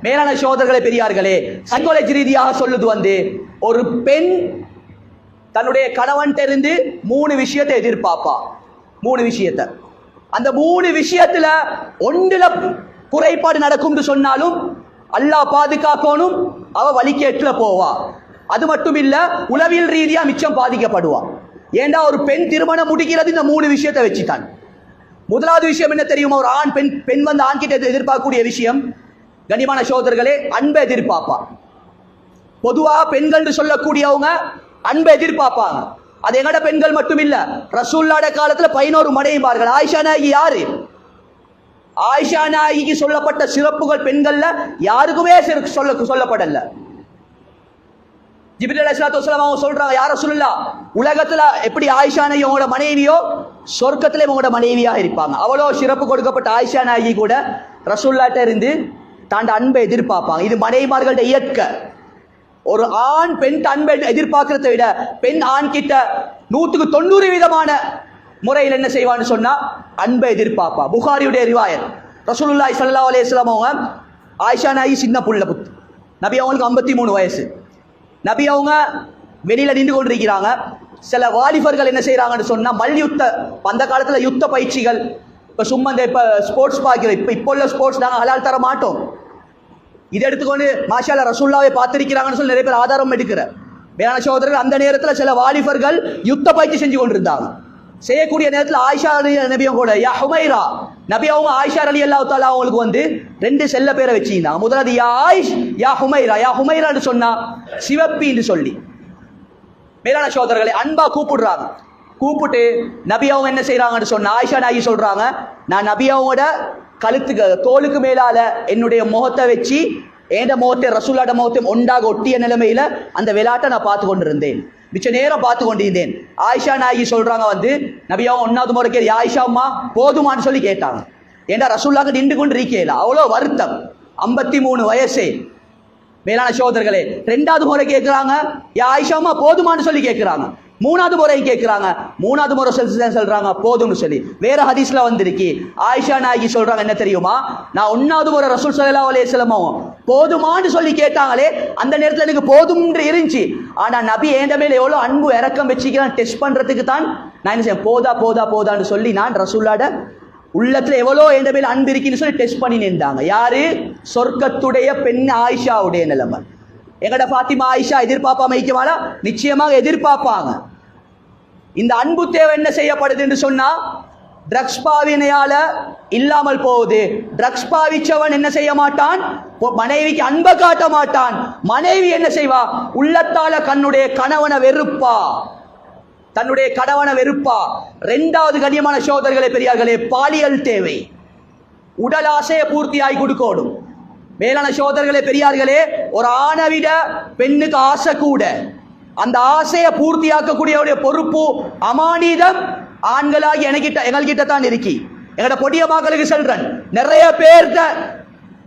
மேலான சோதரர்களே பெரியார்களே, சைக்காலஜி ரீதியாக சொல்லுது ஒரு பெண் தன்னுடைய கணவன் இருந்து 3 விஷயத்தை எதிர்பார்ப்பா. 3 விஷயத்தை, அந்த 3 விஷயத்துல ஒன்றுல குறைபாடு நடக்கும் சொன்னாலும் அல்லாஹ் பாதுகாக்கணும், அவ வழிகேட்டுல போவா. அது மட்டும் இல்ல, உளவியல் ரீதியா மிச்சம் பாதிக்கப்படுவா. ஏண்டா ஒரு பெண் திருமணம் முடிக்கிறது இந்த 3 விஷயத்தை வச்சுதான். முதலாவது விஷயம் என்ன தெரியுமா? ஒரு ஆண் பெண் வந்து ஆண் கிட்ட எதிர்பார்க்கக்கூடிய விஷயம், கண்ணியமான சகோதரர்களே, அன்பை எதிர்பார்ப்பா. பொதுவாக பெண்கள் சொல்லக்கூடியவங்க அன்பை எதிர்பார்ப்பாங்க. அது எங்கட பெண்கள் மட்டும் இல்ல, ரசூலுல்லாஹ் காலத்துல 11 மனைவிமார்கள். ஆயிஷா நாயகி யாரு? ஆயிஷா நாயகிக்கு சொல்லப்பட்ட சிறப்புகள் பெண்கள்ல யாருக்குமே சொல்லப்படல. ஜிப்ரீல் அலைஹிஸ்ஸலாத்து வஸலாம் அவங்க சொல்றாங்க, யா ரசூலுல்லாஹ், உலகத்துல எப்படி ஆயிஷா நாயகி உங்களோட மனைவியோ சொர்க்கத்திலே உங்களோட மனைவியா இருப்பாங்க. அவ்வளோ சிறப்பு கொடுக்கப்பட்ட ஆயிஷா நாயகி கூட ரசூலுல்லாஹ்ட்ட இருந்து தாண்ட அன்பை எதிர்பார்ப்பாங்க. இது மனைவிமார்களோட இயற்க. ஒரு ஆண் பெண் அன்பை எதிர்பார்க்கிறத விட பெண் ஆண் கிட்ட 190% முறையில் என்ன செய்வான்னு சொன்னா அன்பை எதிர்பார்ப்பா. புகாரியுடைய ரிவாயத், ரசூலுல்லாஹி ஸல்லல்லாஹு அலைஹி வஸல்லம் அவங்க ஆயிஷா நாயகி சின்ன புள்ள புத்து, நபி அவங்களுக்கு 53 வயசு. நபி அவங்க வெளியில நின்று கொண்டிருக்கிறாங்க. சில வாலிபர்கள் என்ன செய்யறாங்கன்னு சொன்னா மல்யுத்த, அந்த காலத்துல யுத்த பயிற்சிகள், இப்ப சும்மா இப்ப ஸ்போர்ட்ஸ் பார்க்கிற, இப்போ உள்ள ஸ்போர்ட்ஸ் நாங்கள் ஹலால் தர மாட்டோம். இதை எடுத்துக்கொண்டு மாஷால்லா ரசூலுல்லாஹ்வை பார்த்திருக்கிறாங்கன்னு சொல்லி நிறைய பேர் ஆதாரம் எடுக்கிற மேலான சகோதரர்கள். அந்த நேரத்தில் சில வாலிபர்கள் யுத்த பயிற்சி செஞ்சு கொண்டிருந்தாங்க. செய்யக்கூடிய நேரத்தில் ஆயிஷா நபியும் கூட யா ஹுமைரா, நபி அவங்க ஆயிஷா ரலியல்லாஹு தஆலா அவங்களுக்கு வந்து 2 செல்ல பேரை வச்சிருந்தாங்க. முதலாவது யா ஆயிஷ், யா ஹுமைரா. யா ஹுமைரான்னு சொன்னா சிவப்பின்னு சொல்லி மேலான சகோதரர்களை அன்பா கூப்பிடுறாங்க. கூப்பிட்டு நபி அவங்க என்ன செய்யறாங்கன்னு சொன்னா ஆயிஷா நாயகி சொல்றாங்க, நான் நபி அவங்களோட கழுத்துக்கு தோலுக்கு மேலால என்னுடைய முகத்தை வச்சு ஏண்ட முகத்தை ரசூலுல்லாஹ்ட முகத்தை ஒன்றாக ஒட்டிய நிலைமையில அந்த விளையாட்டை நான் பார்த்து கொண்டிருந்தேன், மிச்ச நேரம் பார்த்து கொண்டிருந்தேன். ஆயிஷா நாயகி சொல்றாங்க வந்து நபி அவங்க 1வது முறை கேட்க ஆயிஷா அம்மா போதுமான்னு சொல்லி கேட்டாங்க. ஏண்டா ரசூலுல்லாஹ்க்கு நின்று கொண்டு இருக்கல, அவ்வளோ வருத்தம், 53 வயசே. மேலான சகோதரர்களே, 2வது முறை கேட்கிறாங்க, யா ஆயிஷா அம்மா போதுமான்னு சொல்லி கேட்கிறாங்க. 3வது முறை கேட்கிறாங்க, 3வது முறை சொல்றாங்க போதும்னு சொல்லி. வேற ஹதீஸ்ல வந்திருக்கு, ஆயிஷா நாயகி சொல்றாங்க என்ன தெரியுமா, நான் 1வது முறை ரசூல் ஸல்லல்லாஹு அலைஹி வஸல்லம் போதுமான்னு சொல்லி கேட்டாங்களே, அந்த நேரத்தில் எனக்கு போதும் இருந்துச்சு. ஆனா நபி ஏண்ட மேல எவ்வளவு அன்பு இறக்கம் வச்சுக்கிறான் டெஸ்ட் பண்றதுக்கு தான் நான் என்ன செய்ய போதா போதா போதான்னு சொல்லி நான் ரசூலுல்லாஹ்ட உள்ளத்துல எவ்வளோ ஏண்ட மேல அன்பு இருக்குன்னு சொல்லி டெஸ்ட் பண்ணி நின்றாங்க. யாரு? சொர்க்கத்துடைய பெண் ஆயிஷாவுடைய நிலைமை. எங்கட பாத்திமா ஆயிஷா எதிர்பார்ப்பாம வைக்கவாளா? நிச்சயமாக எதிர்பார்ப்பாங்க. இந்த அன்பு தேவை என்ன செய்யப்படுது என்று சொன்னா ட்ரக்ஸ் பாவினையால இல்லாமல் போகுது. ட்ரக்ஸ் பாவிச்சவன் என்ன செய்ய மாட்டான்? மனைவிக்கு அன்பை காட்ட மாட்டான். மனைவி என்ன செய்வா? உள்ளத்தால கண்ணுடைய கணவனை வெறுப்பா, தன்னுடைய கணவனை வெறுப்பா. 2வது கண்ணியமான சகோதரர்களே பெரியார்களே, பாலியல் தேவை, உடல் ஆசையை பூர்த்தியாகி கொடுக்கணும். மேலான சகோதரர்களே பெரியார்களே, ஒரு ஆணை விட பெண்ணுக்கு ஆசை கூட. அந்த ஆசையை பூர்த்தியாக்கக்கூடிய பொறுப்பு அமானிதம் ஆண்களாகி எங்கள்கிட்ட தான் இருக்கி. எங்கட பொடிய மக்களுக்கு சொல்றேன், நிறைய பேர்த்த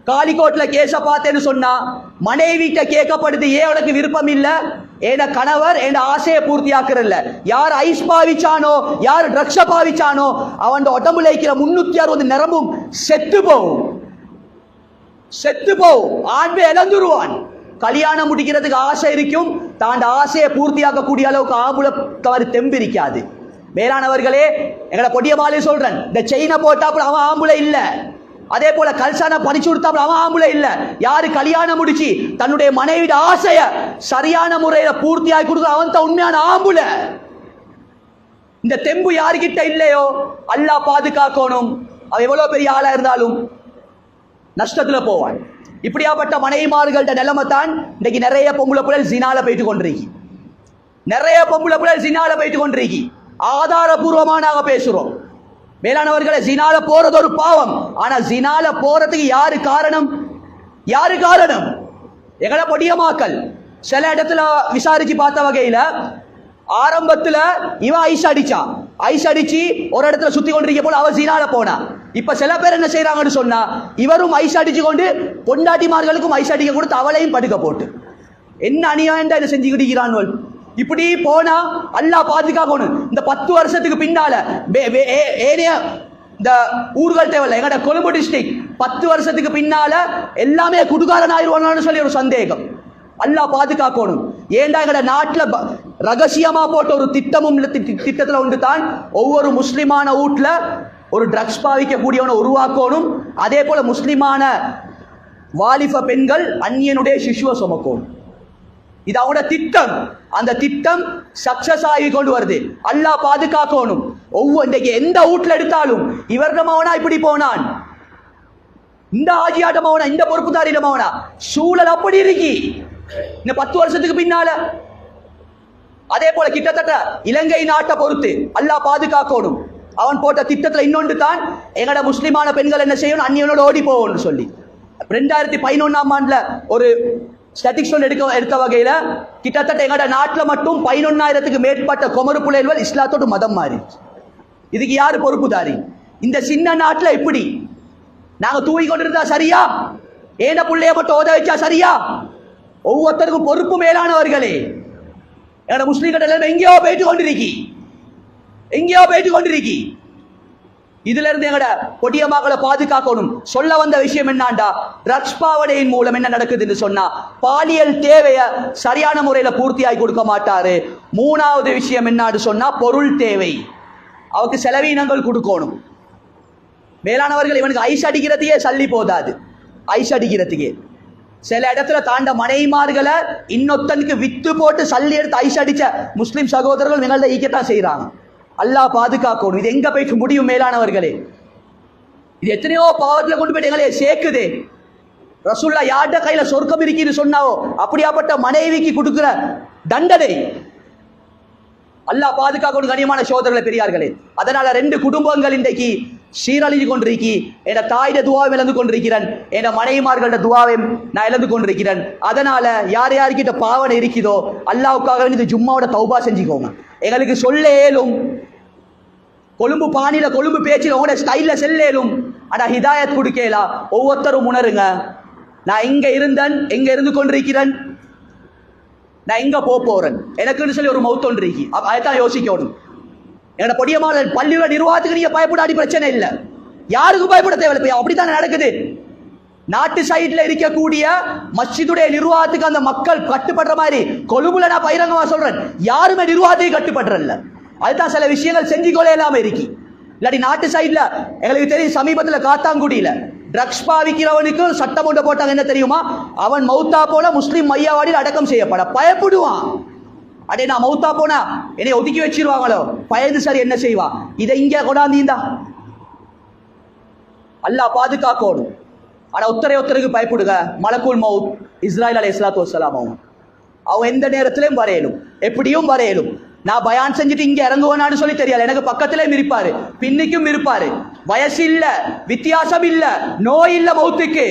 காலிக்கோட்ல கேச பார்த்தேன்னு சொன்னா மனைவிட்ட கேட்கப்படுது, ஏன் உனக்கு விருப்பம் இல்ல? ஏன கணவர் என் ஆசையை பூர்த்தியாக்குறல்ல. யார் ஐஸ் பாவிச்சானோ, யார் ட்ரக்ஸ பாவிச்சானோ அவன் உடம்புல இருக்கிற 360 நரம்பும் செத்து போகும், செத்து போகும், ஆண்மை இழந்துருவான். கல்யாணம் முடிக்கிறதுக்கு ஆசை இருக்கும், தான் ஆசையை பூர்த்தியாக்கக்கூடிய அளவுக்கு ஆம்புல தவறு தெம்பு இருக்காது. மேலானவர்களே, எங்களை பொடிய மாலை சொல்றேன், இந்த செயினை போட்டாப்புல அவன் ஆம்புல இல்ல, அதே போல கல்சான படிச்சு கொடுத்தாப்புல அவன் ஆம்புல இல்ல. யாரு கல்யாணம் முடிச்சு தன்னுடைய மனைவிட ஆசைய சரியான முறையில பூர்த்தியாக்கி கொடுக்க அவன் தான் உண்மையான ஆம்புல. இந்த தெம்பு யாருக்கிட்ட இல்லையோ அல்லாஹ் பாதுகாக்கணும். அவன் எவ்வளவு பெரிய ஆளா இருந்தாலும் நஷ்டத்துல போவான். இப்படியாப்பட்ட மனைவிமார்கள்ட்ட நிலைமை தான் இன்னைக்கு நிறைய பொம்பளை புள்ளல் ஜினால போயிட்டு கொண்டிருக்கி, நிறைய பொம்பளை புள்ளல் ஜினால போயிட்டு கொண்டிருக்கி. ஆதாரபூர்வமா நாங்க பேசுறோம். மேலானவர்களை, ஜினால போறது ஒரு பாவம். ஆனா ஜினால போறதுக்கு யாரு காரணம்? யாரு காரணம்? எங்களை பொடியமாக்கல். சில இடத்துல விசாரிச்சு பார்த்த வகையில ஆரம்பத்துல இவன் ஐஸ் அடிச்சான், ஐஸ் அடிச்சு ஒரு இடத்துல சுத்தி கொண்டிருக்க போல அவ ஜினால போனா. இப்ப சில பேர் என்ன செய்யறாங்கன்னு சொன்னா இவரும் ஐஸ் அடிச்சு கொண்டு பொண்டாட்டிமார்களுக்கும் ஐஸ் அடிக்க கொடுத்து அவளையும் படுக்க போட்டு என்ன அநியாயம் என்ன செஞ்சு கிடிக்கிறான். இப்படி போனா அல்லாஹ் பாதுகாக்கணும். இந்த 10 வருஷத்துக்கு பின்னால ஏனைய இந்த ஊர்கள் தேவையில்ல, எங்கட கொழும்பு டிஸ்ட்ரிக்ட் 10 வருஷத்துக்கு பின்னால எல்லாமே குடுகாரன் ஆயிருவானு சொல்லி ஒரு சந்தேகம். அல்லாஹ் பாதுகாக்கணும். ஏண்டா எங்கட நாட்டுல ரகசியமா போட்ட ஒரு திட்டமும் திட்டத்துல ஒன்று தான் ஒவ்வொரு முஸ்லிமான வீட்டுல ஒரு ட்ரக்ஸ் பாவிக்க கூடியவனை உருவாக்கணும். அதே போல முஸ்லிமான வாலிப பெண்கள் அந்நியனுடைய சிசுவை சுமக்கணும். இது அவனோட திட்டம். அந்த திட்டம் சக்சஸ் ஆகி கொண்டு வருது. அல்லாஹ் பாதுகாக்கணும். ஒவ்வொன்றைக்கு எந்த வீட்டுல எடுத்தாலும் இவரிடமாவனா இப்படி போனான், இந்த ஆஜியாட்டமாவனா, இந்த பொறுப்புதாரிடமாவனா, சூழல் அப்படி இருக்கி இந்த 10 வருஷத்துக்கு பின்னால. அதே போல கிட்டத்தட்ட இலங்கை நாட்டை பொறுத்து அல்லாஹ் பாதுகாக்கணும். அவன் போட்ட திட்டத்துல இன்னொன்று தான் எங்கட முஸ்லிமான பெண்கள் என்ன செய்யணும், அந்நியனோட ஓடி போகணும்னு சொல்லி 2011ஆம் ஆண்டுல ஒரு ஸ்டாட்டிக்ஸ் எடுத்த வகையில கிட்டத்தட்ட எங்கட நாட்டில் மட்டும் 11,000க்கு மேற்பட்ட குமரு புலையல்கள் இஸ்லாத்தோடு மதம் மாறி. இதுக்கு யாரு பொறுப்புதாரி? இந்த சின்ன நாட்டில் எப்படி நாங்க தூங்கி கொண்டிருந்தா சரியா? ஏன புள்ளைய மட்டும் ஓத வச்சா சரியா? ஒவ்வொருத்தருக்கும் பொறுப்பு மேலானவர்களே. எங்கட முஸ்லீம்கள் எங்கேயோ போயிட்டு கொண்டிருக்கி. இதுல இருந்து எங்கட பொடிய மக்களை பாதுகாக்கணும். சொல்ல வந்த விஷயம் என்னாண்டா, ட்ரக்ஸ் பாவனையின் மூலம் என்ன நடக்குதுன்னு சொன்னா, பாலியல் தேவைய சரியான முறையில பூர்த்தியாகி கொடுக்க மாட்டாரு. 3வது விஷயம் என்னான்னு சொன்னா, பொருள் தேவை, அவருக்கு செலவீனங்கள் கொடுக்கணும். மேலானவர்கள், இவனுக்கு ஐஸ் அடிக்கிறதுக்கே சல்லி போதாது. ஐஸ் அடிக்கிறதுக்கே சில இடத்துல தாண்ட மனைமார்களை இன்னொத்தனுக்கு வித்து போட்டு சல்லி எடுத்து ஐஸ் அடிச்ச முஸ்லிம் சகோதரர்கள் எங்கள்ட ஈக்கத்தான் செய்யறாங்க. அல்லாஹ் பாதுகாக்கணும். இது எங்க போயிட்டு முடியும் மேலானவர்களே? இது எத்தனையோ பாவத்தில் கொண்டு போயிட்டு எங்களே சேர்க்குது. ரசூல்லா யார்ட கையில சொர்க்கம் இருக்குன்னு சொன்னாவோ அப்படியாப்பட்ட மனைவிக்கு கொடுக்கிற தண்டனை அல்லாஹ் பாதுகாக்கணும். கனியமான சோதரர்களை பெரியார்களே, அதனால 2 குடும்பங்கள் இன்றைக்கு சீரழிஞ்சு கொண்டிருக்கி. என் தாயிட துவாவை இழந்து கொண்டிருக்கிறேன், என் மனைவிமார்களோட துவாவை நான் இழந்து கொண்டிருக்கிறேன். அதனால யார் யாருக்கிட்ட பாவனை இருக்குதோ அல்லாவுக்காக இந்த ஜும்மாவோட தௌபா செஞ்சுக்கோங்க. எங்களுக்கு சொல்ல ஏலும், கொழும்பு பாணியில கொழும்பு பேச்சில் உங்களோட ஸ்டைல்ல செல்லேலும், ஆனா ஹிதாயத் கொடுக்கலா. ஒவ்வொருத்தரும் உணருங்க, நான் எங்க இருந்தேன், எங்க இருந்து கொண்டிருக்கிறேன், நான் எங்க போறேன், எனக்குன்னு சொல்லி ஒரு மவுத் ஒன்று இருக்கு. அதைத்தான் யோசிக்கணும். என்னோட பொடியமான பள்ளியோட நிர்வாகத்துக்கு நீங்க பயப்படாடி பிரச்சனை இல்லை, யாருக்கும் பயப்பட தேவையில்லை. அப்படித்தானே நடக்குது. நாட்டு சைட்ல இருக்கக்கூடிய மஸ்ஜிதுடைய நிர்வாகத்துக்கு அந்த மக்கள் கட்டுப்படுற மாதிரி கொழும்புல நான் பகிரங்கமா சொல்றேன், யாருமே நிர்வாகத்துக்கு கட்டுப்படுறல. அதுதான் சில விஷயங்கள் செஞ்சு கொள்ள இல்லாம இருக்கு. இல்லாட்டி நாட்டு சைட்ல எங்களுக்கு தெரியும், சமீபத்தில் காத்தாங்குடியில ட்ரக்ஸ் பாவிக்கிறவனுக்கு சட்டம் ஒன்று போட்டாங்க. என்ன தெரியுமா? அவன் மௌத்தா போல முஸ்லிம் மையவாடியில் அடக்கம் செய்யப்பட பயப்படுவான். அடே நான் மௌத்தா போனா என்னை ஒதுக்கி வச்சிருவாங்களோ பயந்து சரி என்ன செய்வா? இதை இங்க கொண்டாந்தீந்தா அல்லாஹ் பாதுகாக்கணும். ஆனா ஒருத்தருக்கு பயப்படுங்க. மலக்குல் மவுத் இஸ்ராயில் அலைஹிஸ்ஸலாத்து வஸ்ஸலாம் அவங்க எந்த நேரத்திலையும் வரையலும், எப்படியும் வரையலும். நான் பயான் செஞ்சுட்டு இங்க இறங்குவேனான்னு சொல்லி தெரியாது. எனக்கு பக்கத்திலேயும் இருப்பாரு, பின்னிக்கும் இருப்பாரு. வயசு இல்ல, வித்தியாசம் இல்ல, நோய் இல்ல மௌத்துக்கு.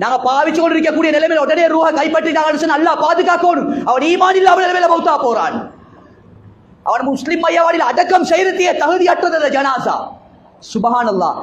நாங்க பாவிச்சு கொண்டு இருக்கக்கூடிய நிலைமையில உடனே ரூஹ கைப்பற்றிட்டாங்கன்னு அல்லாஹ் பாதுகாக்கணும். அவன் ஈமான் இல்லாத நிலைமையில மௌத்தா போறான். அவன் முஸ்லிம் மையவாடியில் அடக்கம் செய்யறதையே தகுதியற்றது ஜனாசா. சுபஹானல்லாஹ்.